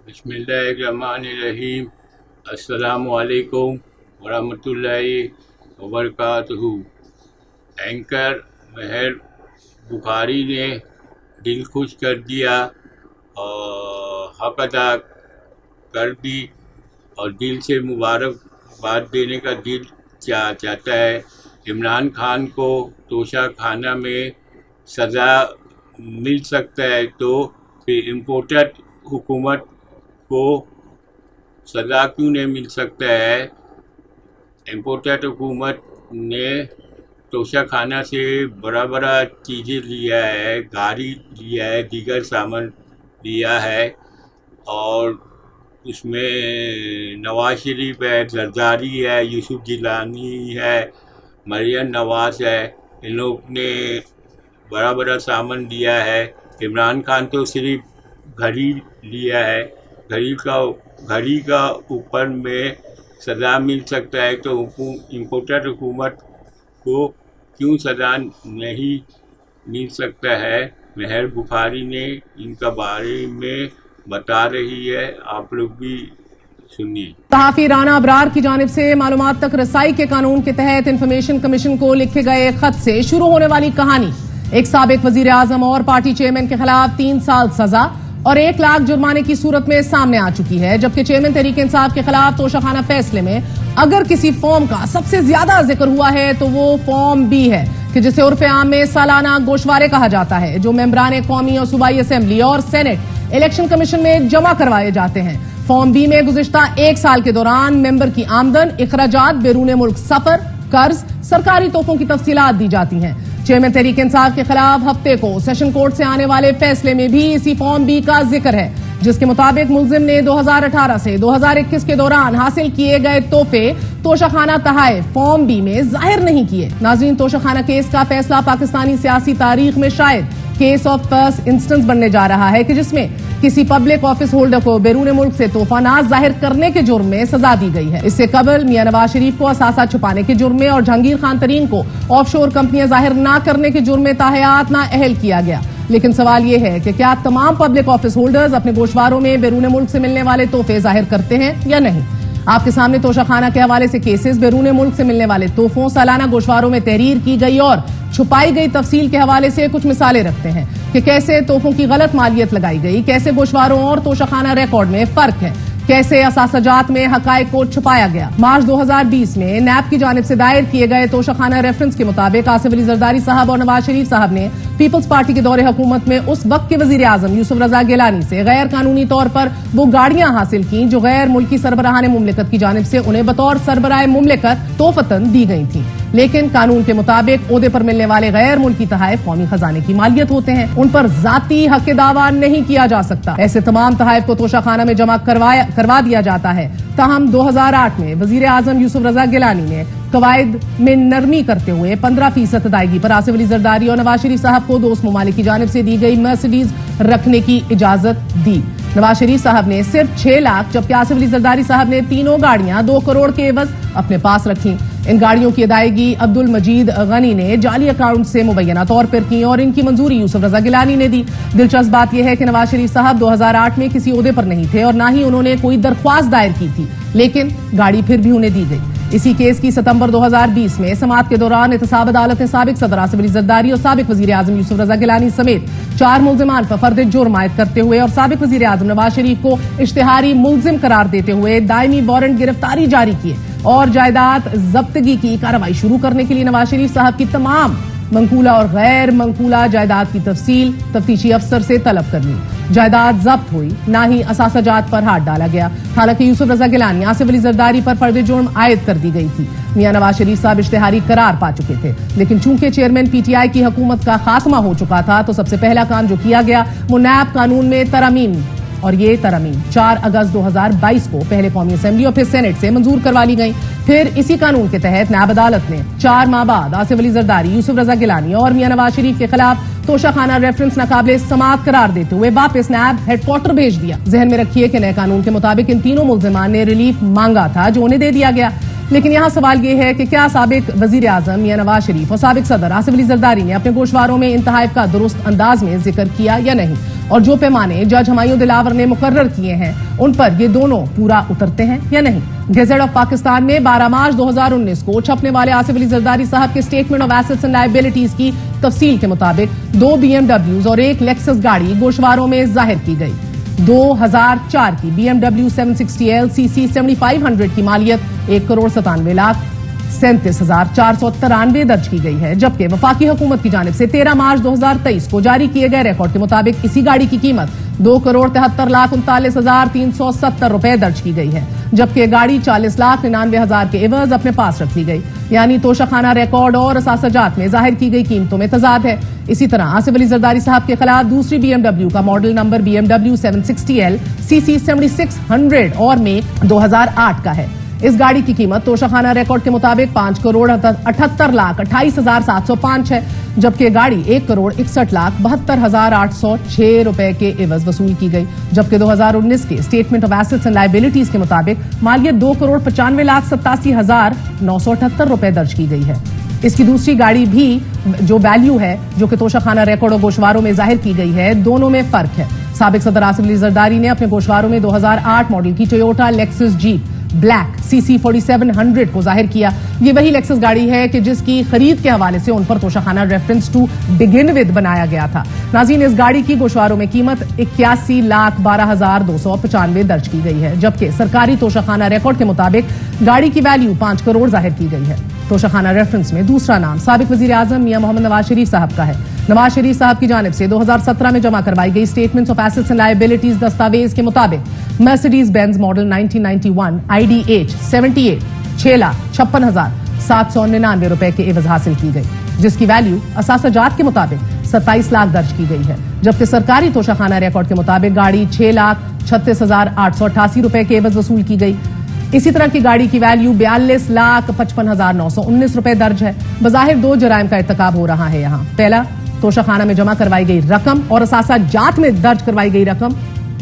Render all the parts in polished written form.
बिस्मिल्लाहिर्रहमानिर्रहीम। अस्सलामु अलैकुम वरहमतुल्लाहि वबरकातुहू। एंकर महर बुखारी ने दिल खुश कर दिया और हक अदा कर दी और दिल से मुबारकबाद देने का दिल चाहता है। इमरान खान को तोशा खाना में सज़ा मिल सकता है तो फिर इम्पोर्टेड हुकूमत को सज़ा क्यों नहीं मिल सकता है। इम्पोर्टेड हुकूमत ने तोशा खाना से बड़ा चीज़ें लिया है, गाड़ी लिया है, दीगर सामान लिया है और उसमें नवाज शरीफ है, जरदारी है, यूसुफ जिलानी है, मरियम नवाज है। इन लोग ने बड़ा सामान लिया है। इमरान खान तो सिर्फ घड़ी लिया है। घड़ी का ऊपर में सज़ा मिल सकता है तो इम्पोर्टेड हुकूमत को क्यों सज़ा नहीं मिल सकता है। महर बुखारी ने इनका बारे में बता रही है, आप लोग भी सुनिए। सहाफी राना अबरार की जानिब से मालूमात तक रसाई के कानून के तहत इंफॉर्मेशन कमीशन को लिखे गए खत से शुरू होने वाली कहानी। एक साबिक वजीर आजम और पार्टी चेयरमैन के खिलाफ 3 साल सजा और 1 लाख जुर्माने की सूरत में सामने आ चुकी है, जबकि चेयरमैन तहरीक इंसाफ के खिलाफ तोशाखाना फैसले में अगर किसी फॉर्म का सबसे ज्यादा जिक्र हुआ है तो वो फॉर्म बी है कि जिसे उर्फ आम में सालाना गोशवारे कहा जाता है, जो मेंबरान कौमी और सूबाई असेंबली और सेनेट इलेक्शन कमीशन में जमा करवाए जाते हैं। फॉर्म बी में गुज़िश्ता 1 साल के दौरान मेंबर की आमदन, इखराजात, बैरून मुल्क सफर, कर्ज, सरकारी तोहफों की तफसीलात दी जाती हैं। चेयरमैन तहरीक इंसाफ के खिलाफ हफ्ते को सेशन कोर्ट से आने वाले फैसले में भी इसी फॉर्म बी का जिक्र है, जिसके मुताबिक मुलजिम ने 2018 से 2021 के दौरान हासिल किए गए तोहफे तोशाखाना तहाइफ फॉर्म बी में जाहिर नहीं किए। नाज़रीन, तोशाखाना केस का फैसला पाकिस्तानी सियासी तारीख में शायद केस ऑफ फर्स्ट इंस्टेंस बनने जा रहा है कि जिसमें किसी पब्लिक ऑफिस होल्डर को बैरून मुल्क से तोहफा नाज जाहिर करने के जुर्म में सजा दी गई है। इससे कबल मियां नवाज शरीफ को असासा छुपाने के जुर्म में और जहांगीर खान तरीन को ऑफशोर कंपनियां जाहिर न करने के जुर्म में ताहयात ना अहल किया गया। लेकिन सवाल यह है कि क्या तमाम पब्लिक ऑफिस होल्डर्स अपने गोशवारों में बैरून मुल्क से मिलने वाले तोहफे जाहिर करते हैं या नहीं। आपके सामने तोशाखाना के हवाले से केसेस, बैरून मुल्क से मिलने वाले तोहफों, सालाना गोशवारों में तहरीर की गई और छुपाई गई तफसील के हवाले से कुछ मिसालें रखते हैं कि कैसे तोहफों की गलत मालियत लगाई गई, कैसे गोशवारों और तोशाखाना रिकॉर्ड में फर्क है, कैसे असासजात में हकायक को छुपाया गया। मार्च 2020 में नैब की जानिब से दायर किए गए तोशाखाना रेफरेंस के मुताबिक आसिफ अली जरदारी साहब और नवाज शरीफ साहब ने पीपल्स पार्टी के दौरे हुकूमत में उस वक्त के वजीर आजम यूसुफ रजा गिलानी से गैर कानूनी तौर पर वो गाड़ियां हासिल की जो गैर मुल्की सरबराहान मुमलिकत की जानिब से उन्हें बतौर सरबराह मुमलिकत तोहफतन दी गई थी। लेकिन कानून के मुताबिक ओहदे पर मिलने वाले गैर मुल्की तहाइफ कौमी खजाने की मालियत होते हैं, उन पर जाती हक दावा नहीं किया जा सकता। ऐसे तमाम तहाइफ को तोशाखाना में जमा करवा दिया जाता है। ताहम 2008 में वजीर आजम यूसुफ रजा गिलानी ने कवायद में नरमी करते हुए 15% अदायगी पर आसिफ अली जरदारी और नवाज शरीफ साहब को दोस्त ममालिक की जानिब से दी गई मर्सिडीज रखने की इजाजत दी। नवाज शरीफ साहब ने सिर्फ 6 लाख, जबकि आसिफ अली जरदारी साहब ने तीनों गाड़ियां 2 करोड़ के एवज अपने पास रखी। इन गाड़ियों की अदायगी अब्दुल मजीद गनी ने जाली अकाउंट से मुबैना तौर पर की और इनकी मंजूरी यूसुफ रजा गिलानी ने दी। दिलचस्प बात यह है कि नवाज शरीफ साहब 2008 में किसी ओहदे पर नहीं थे और ना ही उन्होंने कोई दरख्वास्त दायर की थी, लेकिन गाड़ी फिर भी उन्हें दी गई। इसी केस की सितंबर 2020 में समाअत के दौरान एहतसाब अदालत ने साबिक सदर आसिफ अली जरदारी और साबिक वजीर आजम यूसुफ रजा गिलानी समेत 4 मुल्जिमान पर फर्द जुर्म आयद करते हुए और साबिक वजीर आजम नवाज शरीफ को इश्तिहारी मुल्जिम करार देते हुए दायमी वारंट गिरफ्तारी जारी किए और जायदाद जब्तगी की कार्रवाई शुरू करने के लिए नवाज शरीफ साहब की तमाम मंकूला और गैर मंकूला जायदाद की तफसील तफ्तीशी अफसर से तलब कर ली। जायदाद जब्त हुई, ना ही असासजात पर हाथ डाला गया। हालांकि यूसुफ रजा गिलानी, आसिफ अली जरदारी पर फर्द जुर्म आयद कर दी गई थी। मियां नवाज शरीफ साहब इश्तिहारी करार पा चुके थे, लेकिन चूंकि चेयरमैन पीटीआई की हुकूमत का खात्मा हो चुका था तो सबसे पहला काम जो किया गया वो नैब कानून में तरमीम, और ये तरमीम 4 अगस्त 2022 को पहले कौमी असेंबली और फिर सेनेट से मंजूर करवा ली गई। फिर इसी कानून के तहत नैब अदालत ने 4 माह बाद आसिफ अली जरदारी, यूसुफ रजा गिलानी और मियां नवाज शरीफ के खिलाफ तोशाखाना रेफरेंस नाकाबिले समाअत करार देते हुए वापस नैब हेडक्वार्टर भेज दिया। जहन में रखिए कि नए कानून के मुताबिक इन तीनों मुल्जिमान ने रिलीफ मांगा था जो उन्हें दे दिया गया। लेकिन यहाँ सवाल ये है कि क्या साबिक वजीर आजम मियां नवाज शरीफ और साबिक सदर आसिफ अली जरदारी ने अपने गोशवारों में इन तहाइफ का दुरुस्त अंदाज में जिक्र किया या नहीं, اور جو پیمانے جج ہمایوں دلاور نے مقرر کیے ہیں ان پر یہ دونوں پورا اترتے ہیں یا نہیں. گیزٹ آف پاکستان میں 12 مارچ 2019 کو چھپنے والے آصف علی زرداری صاحب کے statement of assets and liabilities کی تفصیل کے مطابق 2 BMW اور 1 لیکسس گاڑی گوشواروں میں ظاہر کی گئی. 2004 کی BMW 760L CC 7500 کی مالیت 1,97,37,493 درج کی گئی ہے، جبکہ وفاقی حکومت کی جانب سے 13 مارچ 2023 کو جاری کیے گئے ریکارڈ کے مطابق اسی گاڑی کی قیمت 2,73,39,370 روپے درج کی گئی ہے، جبکہ گاڑی 40,99,000 کے عوض اپنے پاس رکھ لی گئی. یعنی توشخانہ ریکارڈ اور اثاثہ جات میں ظاہر کی گئی قیمتوں میں تضاد ہے. اسی طرح آصف علی زرداری صاحب کے خلاف دوسری BMW کا model number BMW 760L CC 7600 اور میں 2008 کا ہے. اس گاڑی کی قیمت توشخانہ ریکارڈ کے مطابق 5,78,28,705 ہے، جبکہ گاڑی 1,61,72,806 روپے کے عوض وصول کی گئی، جبکہ 2019 کے statement of assets and liabilities کے مطابق مالیت 2,95,87,978 روپے درج کی گئی ہے. اس کی دوسری گاڑی بھی جو ویلیو ہے جو کہ توشخانہ ریکارڈ اور گوشواروں میں ظاہر کی گئی ہے، دونوں میں فرق ہے. سابق صدر آصف علی زرداری نے اپنے گوشواروں میں 2008 ماڈل کی Toyota Lexus jeep black CC 4700 کو ظاہر کیا. یہ وہی لیکسس گاڑی ہے کہ جس کی خرید کے حوالے سے ان پر توشخانہ ریفرنس ٹو بگن ود بنایا گیا تھا. ناظرین، اس گاڑی کی گوشواروں میں قیمت 81,12,295 درج کی گئی ہے، جبکہ سرکاری توشخانہ ریکارڈ کے مطابق گاڑی کی ویلیو 5 کروڑ ظاہر کی گئی ہے. توشخانہ ریفرنس میں دوسرا نام سابق وزیر اعظم میاں محمد نواز شریف صاحب کا ہے. نواز شریف صاحب کی جانب سے 2017 میں جمع کروائی گئی statements of assets and liabilities دستاویز کے مطابق مرسیڈیز بینز ماڈل 1991 IDH 78 6,56,799 روپے کے عوض حاصل کی گئی، جس کی ویلیو اثاثہ جات کے مطابق 27 لاکھ درج کی گئی ہے، جبکہ سرکاری توشخانہ ریکارڈ کے مطابق گاڑی 6,36,888 روپے کے عوض وصول کی گئی. اسی طرح کی گاڑی کی ویلیو 42,55,919 روپے درج ہے. بظاہر دو جرائم کا ارتکاب ہو رہا ہے یہاں. پہلا، توشخانہ میں جمع کروائی گئی رقم اور اثاثہ جات میں درج کروائی گئی رقم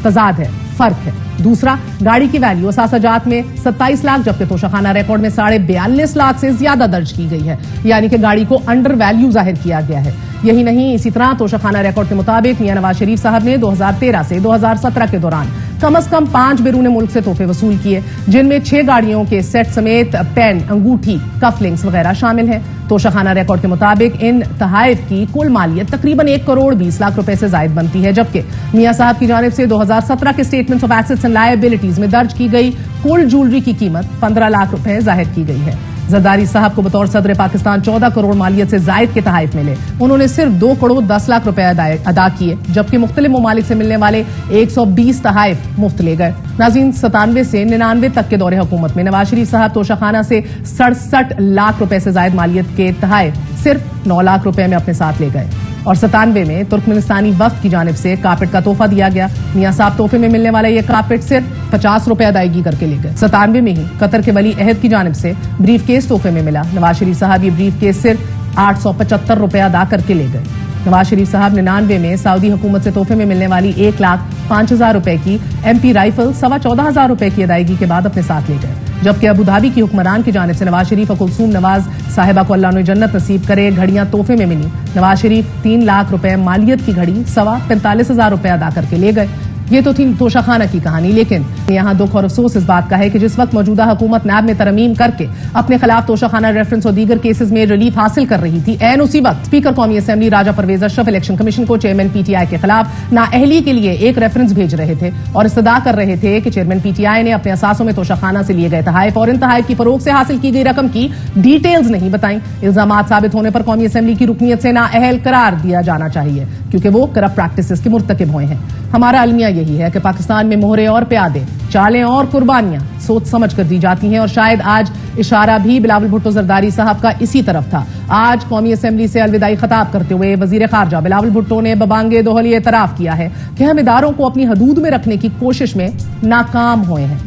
تضاد ہے، فرق ہے. دوسرا، گاڑی کی ویلیو اثاثہ جات میں 27 لاکھ جبکہ توشخانہ ریکارڈ میں 42.5 لاکھ سے زیادہ درج کی گئی ہے، یعنی کہ گاڑی کو انڈر ویلیو ظاہر کیا گیا ہے. یہی نہیں، اسی طرح توشخانہ ریکارڈ کے مطابق میاں نواز شریف صاحب نے 2013 سے 2017 کے دوران کم از کم 5 بیرون ملک سے تحفے وصول کیے، جن میں 6 گاڑیوں کے سیٹ سمیت پین، انگوٹھی، کف لنکس وغیرہ شامل ہیں. توشخانہ ریکارڈ کے مطابق ان تحائف کی کل مالیت تقریباً 1,20,00,000 روپے سے زائد بنتی ہے، جبکہ میاں صاحب کی جانب سے 2017 کے statements of assets and liabilities میں درج کی گئی کل جولری کی قیمت 15 لاکھ روپے ظاہر کی گئی ہے. زرداری صاحب کو بطور صدر پاکستان 14 کروڑ مالیت سے زائد کے تحائف ملے. انہوں نے صرف 2,10,00,000 روپے ادا کیے، جبکہ مختلف ممالک سے ملنے والے 120 تحائف مفت لے گئے. ناظرین، 97 سے 99 تک کے دور حکومت میں نواز شریف صاحب توشخانہ سے 67 لاکھ روپے سے زائد مالیت کے تحائف صرف 9 لاکھ روپے میں اپنے ساتھ لے گئے. اور 97 میں ترکمنستانی وفد کی جانب سے کارپیٹ کا تحفہ دیا گیا. میاں صاحب تحفے میں ملنے والا یہ کارپیٹ صرف 50 روپے ادائیگی کر کے لے گئے. 97 میں ہی قطر کے ولی عہد کی جانب سے بریف کیس تحفے میں ملا. نواز شریف صاحب یہ بریف کیس صرف 875 روپے ادا کر کے لے گئے. نواز شریف صاحب 99 میں سعودی حکومت سے تحفے میں ملنے والی 1,05,000 روپے کی MP رائفل 14,500 روپے کی ادائیگی کے بعد اپنے ساتھ لے گئے. جبکہ ابوظہبی کی حکمران کی جانب سے نواز شریف اور کلثوم نواز صاحبہ کو اللہ انہیں جنت نصیب کرے گھڑیاں تحفے میں ملی. نواز شریف 3 لاکھ روپے مالیت کی گھڑی 45,000 روپے ادا کر کے لے گئے. یہ تو تھی توشخانہ کی کہانی، لیکن یہاں دکھ اور افسوس اس بات کا ہے کہ جس وقت موجودہ حکومت نیب میں ترمیم کر کے اپنے خلاف توشخانہ ریفرنس اور دیگر کیسز میں ریلیف حاصل کر رہی تھی، عین اسی وقت اسپیکر قومی اسمبلی راجہ پرویز اشرف الیکشن کمیشن کو چیئرمین PTI کے خلاف نااہلی کے لیے ایک ریفرنس بھیج رہے تھے اور استدعا کر رہے تھے کہ چیئرمین PTI نے اپنے اثاثوں میں توشخانہ سے لیے گئے تحائف اور ان تحائف کی فروغ سے حاصل کی گئی رقم کی ڈیٹیلز نہیں بتائیں. الزامات ثابت ہونے پر قومی اسمبلی کی رکنیت سے نااہل قرار دیا جانا چاہیے، کیونکہ وہ کرپٹ پریکٹسز کے مرتکب ہوئے ہیں. ہمارا المیہ یہی ہے کہ پاکستان میں مہرے اور پیادے، چالیں اور قربانیاں سوچ سمجھ کر دی جاتی ہیں، اور شاید آج اشارہ بھی بلاول بھٹو زرداری صاحب کا اسی طرف تھا. آج قومی اسمبلی سے الوداعی خطاب کرتے ہوئے وزیر خارجہ بلاول بھٹو نے ببانگ دوہل یہ اعتراف کیا ہے کہ ہم اداروں کو اپنی حدود میں رکھنے کی کوشش میں ناکام ہوئے ہیں.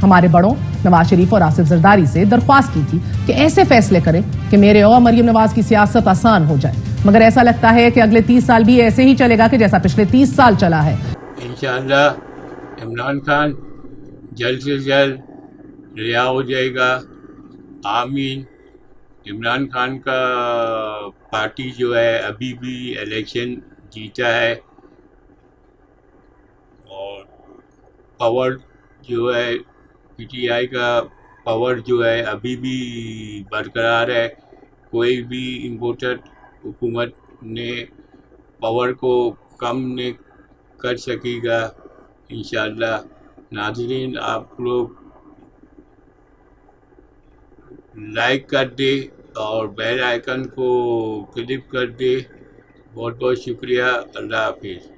ہمارے بڑوں نواز شریف اور آصف زرداری سے درخواست کی تھی کہ ایسے فیصلے کریں کہ میرے اور مریم نواز کی سیاست آسان ہو جائے، مگر ایسا لگتا ہے کہ اگلے 30 سال بھی ایسے ہی چلے گا کہ جیسا پچھلے 30 سال چلا ہے. انشاءاللہ عمران خان جلد سے جلد رہا ہو جائے گا، آمین. عمران خان کا پارٹی جو ہے ابھی بھی الیکشن جیتا ہے، پاور جو ہے پی ٹی آئی کا پاور جو ہے ابھی بھی برقرار ہے. کوئی بھی امپورٹنٹ حکومت نے پاور کو کم نہیں کر سکے گا انشاءاللہ. ناظرین آپ لوگ لائک کر دے اور بیل آئیکن کو کلک کر دے. بہت بہت شکریہ. اللہ حافظ.